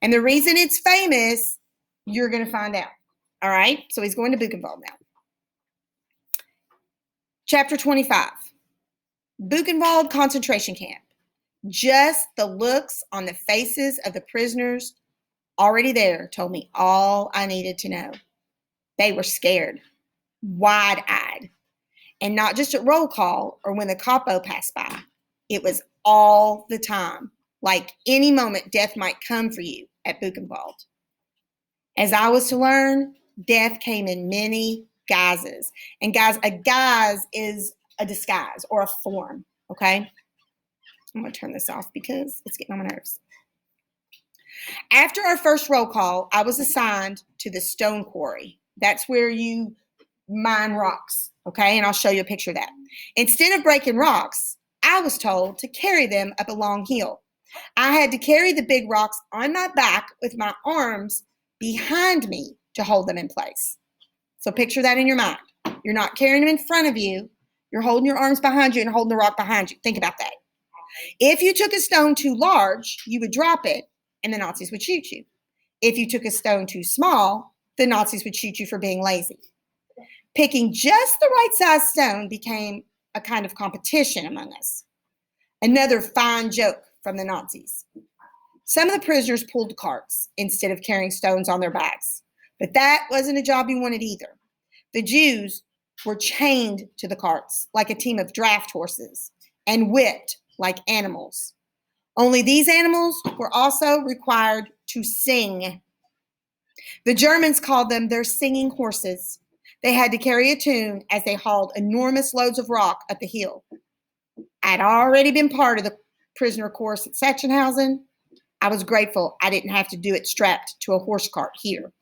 And the reason it's famous, you're going to find out. All right? So he's going to Buchenwald now. Chapter 25. Buchenwald concentration camp. Just the looks on the faces of the prisoners already there told me all I needed to know. They were scared, wide-eyed, and not just at roll call or when the capo passed by. It was all the time, like any moment death might come for you at Buchenwald. As I was to learn, death came in many guises. And guys, a guise is a disguise or a form, okay? I'm going to turn this off because it's getting on my nerves. After our first roll call, I was assigned to the stone quarry. That's where you mine rocks, okay? And I'll show you a picture of that. Instead of breaking rocks, I was told to carry them up a long hill. I had to carry the big rocks on my back with my arms behind me to hold them in place. So picture that in your mind. You're not carrying them in front of you. You're holding your arms behind you and holding the rock behind you. Think about that. If you took a stone too large, you would drop it and the Nazis would shoot you. If you took a stone too small, the Nazis would shoot you for being lazy. Picking just the right size stone became a kind of competition among us. Another fine joke from the Nazis. Some of the prisoners pulled carts instead of carrying stones on their backs. But that wasn't a job you wanted either. The Jews were chained to the carts like a team of draft horses and whipped like animals. Only these animals were also required to sing. The Germans called them their singing horses. They had to carry a tune as they hauled enormous loads of rock up the hill. I'd already been part of the prisoner course at Sachsenhausen. I was grateful I didn't have to do it strapped to a horse cart here.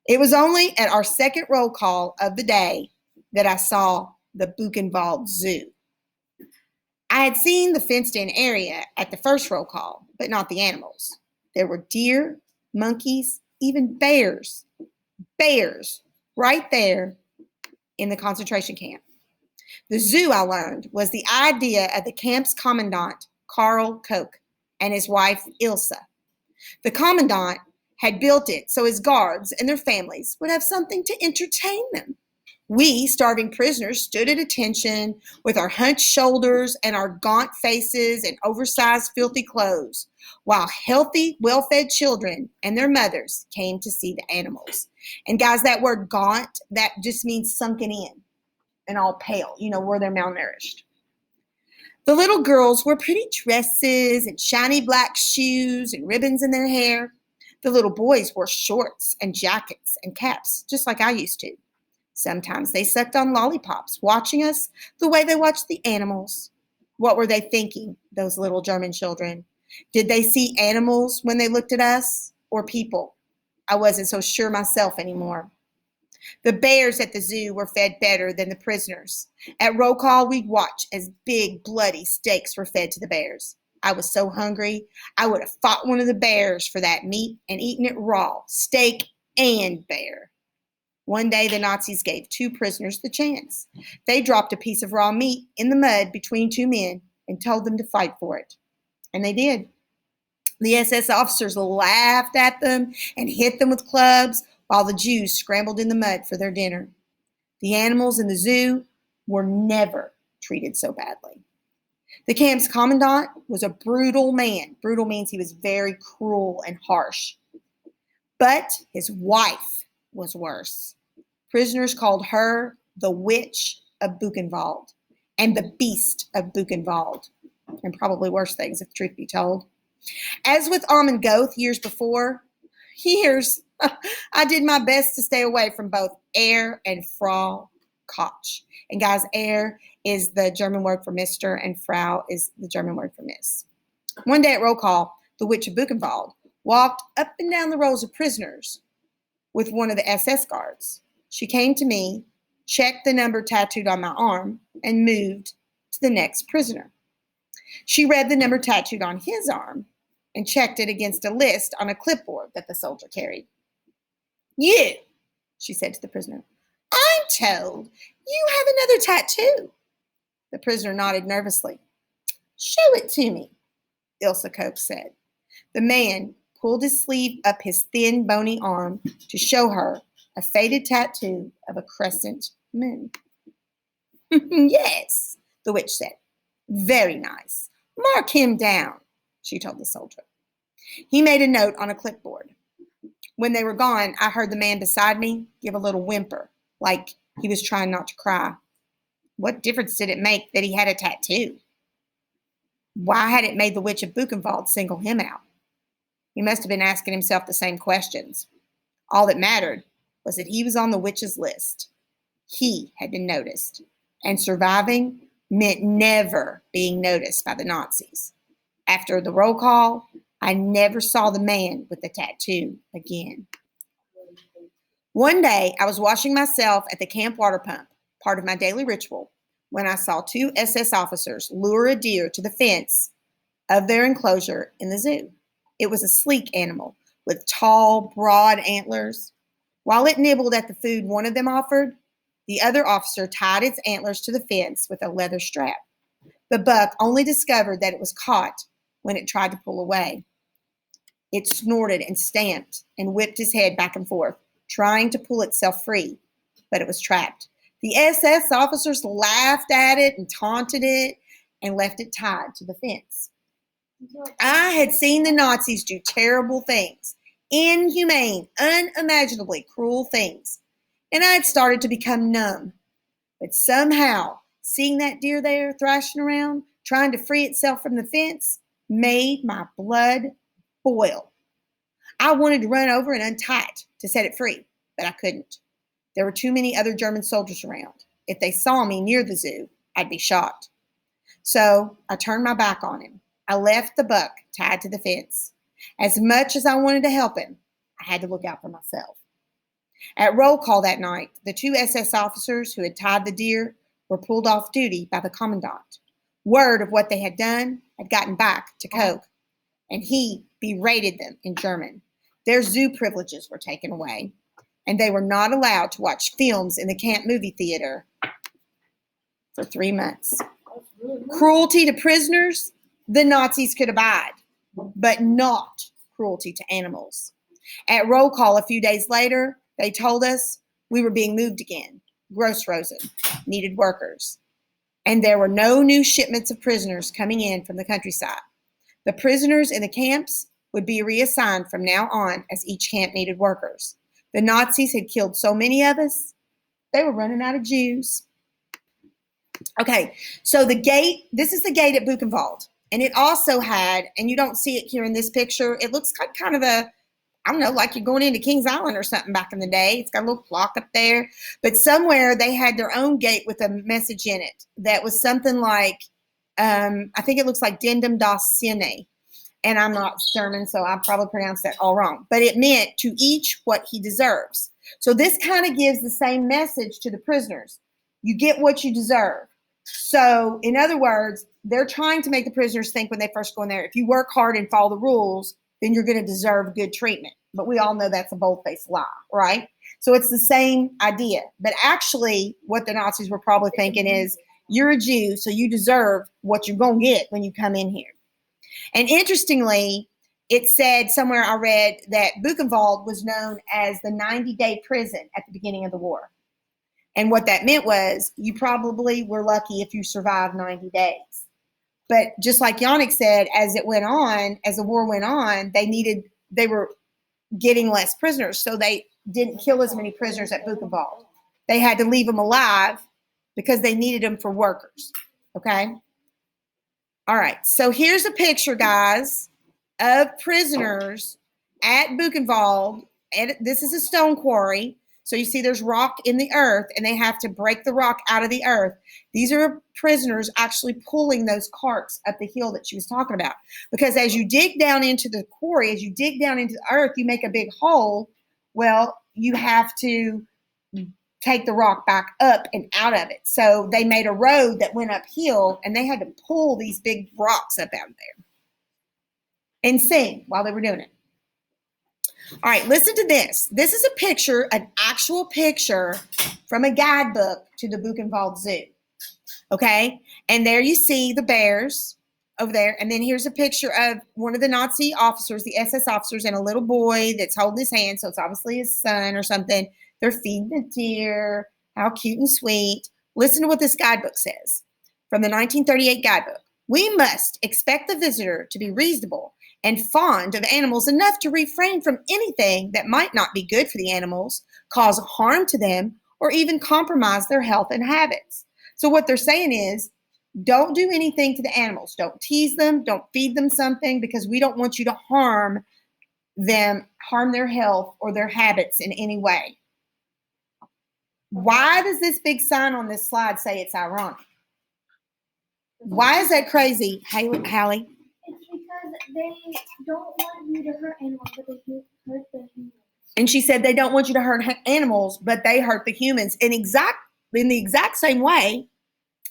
It was only at our second roll call of the day that I saw the Buchenwald Zoo. I had seen the fenced-in area at the first roll call, but not the animals. There were deer, monkeys, even bears. Bears right there in the concentration camp. The zoo, I learned, was the idea of the camp's commandant, Karl Koch, and his wife, Ilse. The commandant had built it so his guards and their families would have something to entertain them. We, starving prisoners, stood at attention with our hunched shoulders and our gaunt faces and oversized, filthy clothes, while healthy, well-fed children and their mothers came to see the animals. And guys, that word gaunt, that just means sunken in and all pale, where they're malnourished. The little girls wore pretty dresses and shiny black shoes and ribbons in their hair. The little boys wore shorts and jackets and caps, just like I used to. Sometimes they sucked on lollipops, watching us the way they watched the animals. What were they thinking, those little German children? Did they see animals when they looked at us, or people? I wasn't so sure myself anymore. The bears at the zoo were fed better than the prisoners. At roll call, we'd watch as big, bloody steaks were fed to the bears. I was so hungry, I would have fought one of the bears for that meat and eaten it raw, steak and bear. One day, the Nazis gave 2 prisoners the chance. They dropped a piece of raw meat in the mud between 2 men and told them to fight for it. And they did. The SS officers laughed at them and hit them with clubs while the Jews scrambled in the mud for their dinner. The animals in the zoo were never treated so badly. The camp's commandant was a brutal man. Brutal means he was very cruel and harsh. But his wife was worse. Prisoners called her the Witch of Buchenwald and the Beast of Buchenwald, and probably worse things if the truth be told. As with Almond Goeth years before, I did my best to stay away from both Herr and Frau Koch. And guys, Herr is the German word for Mr. and Frau is the German word for Miss. One day at roll call, the Witch of Buchenwald walked up and down the rows of prisoners with one of the SS guards. She came to me, checked the number tattooed on my arm, and moved to the next prisoner. She read the number tattooed on his arm and checked it against a list on a clipboard that the soldier carried. "You," she said to the prisoner, "I'm told you have another tattoo." The prisoner nodded nervously. "Show it to me," Ilse Koch said. The man pulled his sleeve up his thin, bony arm to show her a faded tattoo of a crescent moon. Yes, the witch said. Very nice. Mark him down, she told the soldier. He made a note on a clipboard. When they were gone, I heard the man beside me give a little whimper, like he was trying not to cry. What difference did it make that he had a tattoo? Why had it made the witch of Buchenwald single him out? He must have been asking himself the same questions. All that mattered was that he was on the witch's list. He had been noticed, and surviving meant never being noticed by the Nazis. After the roll call, I never saw the man with the tattoo again. One day, I was washing myself at the camp water pump, part of my daily ritual, when I saw two SS officers lure a deer to the fence of their enclosure in the zoo. It was a sleek animal with tall, broad antlers. While it nibbled at the food one of them offered, the other officer tied its antlers to the fence with a leather strap. The buck only discovered that it was caught when it tried to pull away. It snorted and stamped and whipped his head back and forth, trying to pull itself free, but it was trapped. The SS officers laughed at it and taunted it and left it tied to the fence. I had seen the Nazis do terrible things, inhumane, unimaginably cruel things, and I had started to become numb. But somehow, seeing that deer there thrashing around, trying to free itself from the fence, made my blood boil. I wanted to run over and untie it to set it free, but I couldn't. There were too many other German soldiers around. If they saw me near the zoo, I'd be shot. So I turned my back on him. I left the buck tied to the fence. As much as I wanted to help him, I had to look out for myself. At roll call that night, the two SS officers who had tied the deer were pulled off duty by the commandant. Word of what they had done had gotten back to Koch, and he berated them in German. Their zoo privileges were taken away, and they were not allowed to watch films in the camp movie theater for 3 months. Cruelty to prisoners, the Nazis could abide, but not cruelty to animals. At roll call a few days later, they told us we were being moved again. Grossrosen needed workers, and there were no new shipments of prisoners coming in from the countryside. The prisoners in the camps would be reassigned from now on as each camp needed workers. The Nazis had killed so many of us, they were running out of Jews. Okay, so the gate, this is the gate at Buchenwald. And it also had, and you don't see it here in this picture, it looks like kind of a, I don't know, like you're going into Kings Island or something back in the day. It's got a little clock up there. But somewhere they had their own gate with a message in it that was something like, I think it looks like Dendum das Sine. And I'm not German, so I probably pronounced that all wrong. But it meant to each what he deserves. So this kind of gives the same message to the prisoners. You get what you deserve. So in other words, they're trying to make the prisoners think when they first go in there, if you work hard and follow the rules, then you're going to deserve good treatment. But we all know that's a bold-faced lie, right? So it's the same idea. But actually, what the Nazis were probably thinking is, you're a Jew, so you deserve what you're going to get when you come in here. And interestingly, it said somewhere I read that Buchenwald was known as the 90-day prison at the beginning of the war. And what that meant was you probably were lucky if you survived 90 days. But just like Yannick said, as it went on, as the war went on, they were getting less prisoners. So they didn't kill as many prisoners at Buchenwald. They had to leave them alive because they needed them for workers. Okay? All right. So here's a picture, guys, of prisoners at Buchenwald. And this is a stone quarry. So you see there's rock in the earth, and they have to break the rock out of the earth. These are prisoners actually pulling those carts up the hill that she was talking about. Because as you dig down into the quarry, as you dig down into the earth, you make a big hole. Well, you have to take the rock back up and out of it. So they made a road that went uphill, and they had to pull these big rocks up out of there and sing while they were doing it. All right, listen to this. This is a picture, an actual picture from a guidebook to the Buchenwald Zoo. Okay, and there you see the bears. over there. And then here's a picture of one of the Nazi officers, the SS officers, and a little boy that's holding his hand. So it's obviously his son or something. They're feeding the deer. How cute and sweet. Listen to what this guidebook says from the 1938 guidebook. We must expect the visitor to be reasonable and fond of animals enough to refrain from anything that might not be good for the animals, cause harm to them, or even compromise their health and habits. So what they're saying is, don't do anything to the animals. Don't tease them. Don't feed them something, because we don't want you to harm them, harm their health or their habits in any way. Why does this big sign on this slide say it's ironic? Why is that crazy, Hallie? It's because they don't want you to hurt animals, but they hurt the humans. And she said they don't want you to hurt animals, but they hurt the humans. In the exact same way,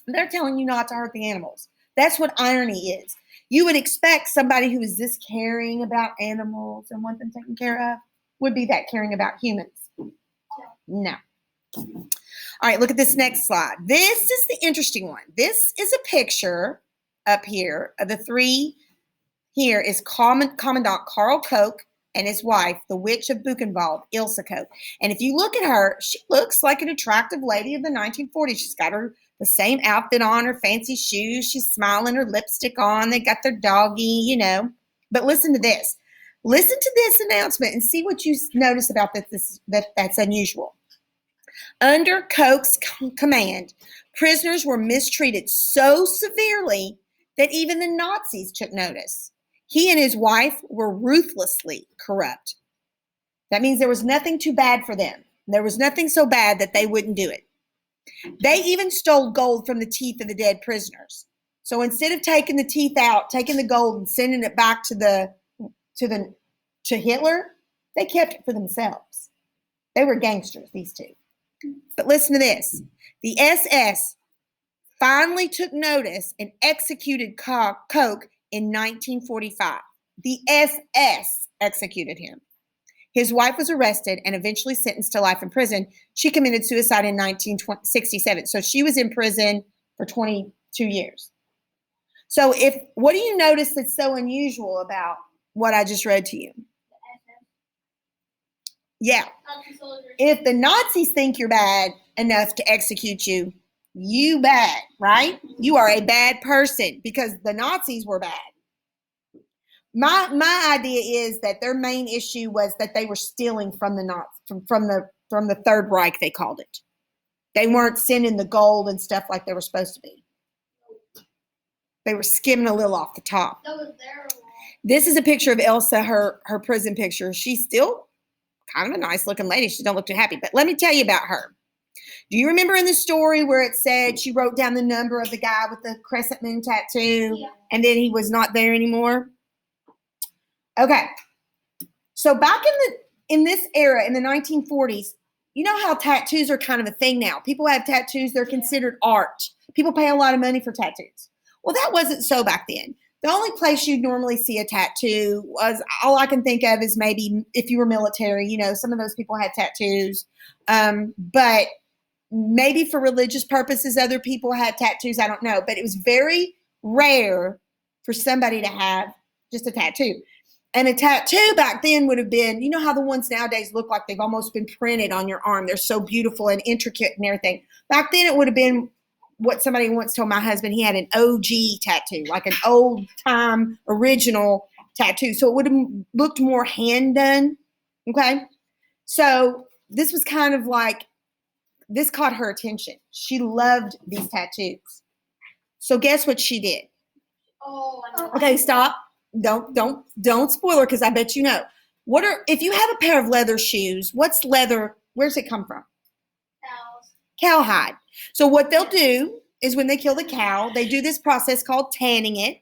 they're telling you not to hurt the animals. That's what irony is. You would expect somebody who is this caring about animals and want them taken care of would be that caring about humans. No. All right, look at this next slide. This is the interesting one. This is a picture up here of the three. Here is Commandant Karl Koch and his wife, the witch of Buchenwald, Ilse Koch. And if you look at her, she looks like an attractive lady of the 1940s. She's got the same outfit on, her fancy shoes. She's smiling, her lipstick on. They got their doggy, But listen to this. Listen to this announcement and see what you notice about that's unusual. Under Koch's command, prisoners were mistreated so severely that even the Nazis took notice. He and his wife were ruthlessly corrupt. That means there was nothing too bad for them. There was nothing so bad that they wouldn't do it. They even stole gold from the teeth of the dead prisoners. So instead of taking the teeth out, taking the gold and sending it back to Hitler, they kept it for themselves. They were gangsters, these two. But listen to this. The SS finally took notice and executed Koch in 1945. The SS executed him. His wife was arrested and eventually sentenced to life in prison. She committed suicide in 1967. So she was in prison for 22 years. So what do you notice that's so unusual about what I just read to you? Yeah. If the Nazis think you're bad enough to execute you, you bad, right? You are a bad person because the Nazis were bad. My idea is that their main issue was that they were stealing from the Nazis, from the Third Reich, they called it. They weren't sending the gold and stuff like they were supposed to be. They were skimming a little off the top. That was their law. This is a picture of Elsa, her prison picture. She's still kind of a nice looking lady. She don't look too happy. But let me tell you about her. Do you remember in the story where it said she wrote down the number of the guy with the crescent moon tattoo, and then he was not there anymore? Okay. So back in this era, in the 1940s, you know how tattoos are kind of a thing now. People have tattoos. They're considered art. People pay a lot of money for tattoos. Well, that wasn't so back then. The only place you'd normally see a tattoo was, all I can think of is maybe if you were military, some of those people had tattoos. But maybe for religious purposes, other people had tattoos. I don't know. But it was very rare for somebody to have just a tattoo. And a tattoo back then would have been, you know how the ones nowadays look like they've almost been printed on your arm. They're so beautiful and intricate and everything. Back then it would have been what somebody once told my husband. He had an OG tattoo, like an old time original tattoo. So it would have looked more hand done. Okay. So this was kind of like, this caught her attention. She loved these tattoos. So guess what she did? Oh, I know. Okay, stop. Don't spoil her, because I bet you know. If you have a pair of leather shoes, what's leather? Where's it come from? Cows. Cowhide. So what they'll do is when they kill the cow, they do this process called tanning it.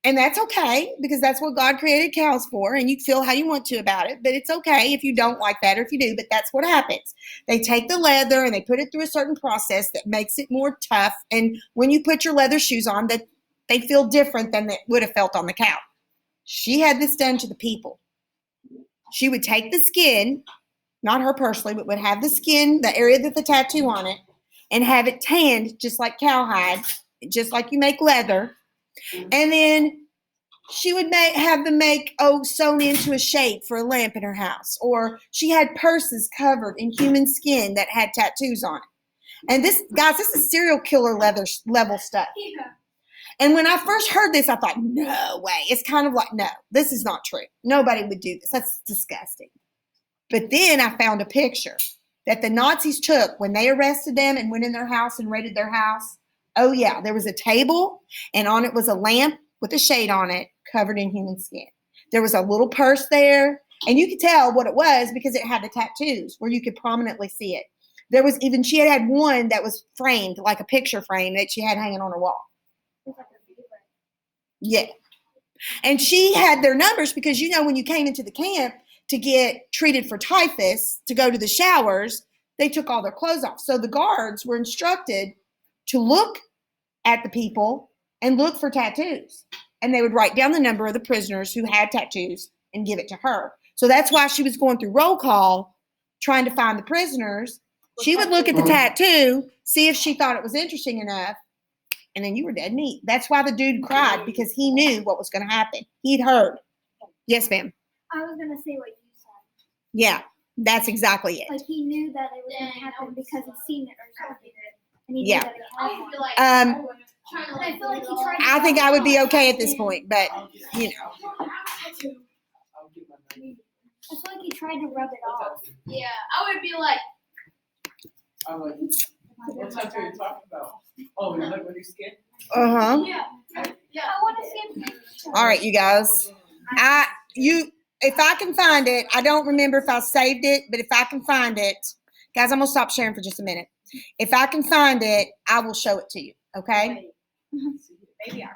And that's okay, because that's what God created cows for, and you feel how you want to about it. But it's okay if you don't like that or if you do, but that's what happens. They take the leather and they put it through a certain process that makes it more tough. And when you put your leather shoes on, that they feel different than they would have felt on the cow. She had this done to the people. She would take the skin, not her personally, but would have the skin, the area that the tattoo on it, and have it tanned just like cowhide, just like you make leather. And then she would have them make sewn into a shape for a lamp in her house. Or she had purses covered in human skin that had tattoos on it. And this, guys, this is serial killer level stuff. Yeah. And when I first heard this, I thought, no way. It's kind of like, no, this is not true. Nobody would do this. That's disgusting. But then I found a picture that the Nazis took when they arrested them and went in their house and raided their house. Oh, yeah, there was a table, and on it was a lamp with a shade on it covered in human skin. There was a little purse there, and you could tell what it was because it had the tattoos where you could prominently see it. There was even, she had one that was framed, like a picture frame that she had hanging on her wall. Yeah. And she had their numbers because, you know, when you came into the camp to get treated for typhus, to go to the showers, they took all their clothes off. So the guards were instructed to look at the people and look for tattoos. And they would write down the number of the prisoners who had tattoos and give it to her. So that's why she was going through roll call, trying to find the prisoners. She would look at the tattoo, see if she thought it was interesting enough, and then you were dead meat. That's why the dude cried, because he knew what was going to happen. He'd heard. Yes, ma'am. I was going to say what you said. Yeah, that's exactly it. Like he knew that it was going to happen because he's seen it or something. And he Yeah. knew that it had one. I feel like he tried to I think I would be okay at this point, but, you know. I feel like he tried to rub it off. Yeah, I would be like, I'm like, what tattoo are you talking about? Oh, you like when you skin? Uh-huh. yeah. I want to see him. All right, you guys. If I can find it, I don't remember if I saved it, but if I can find it, guys, I'm going to stop sharing for just a minute. If I can find it, I will show it to you, okay? Maybe I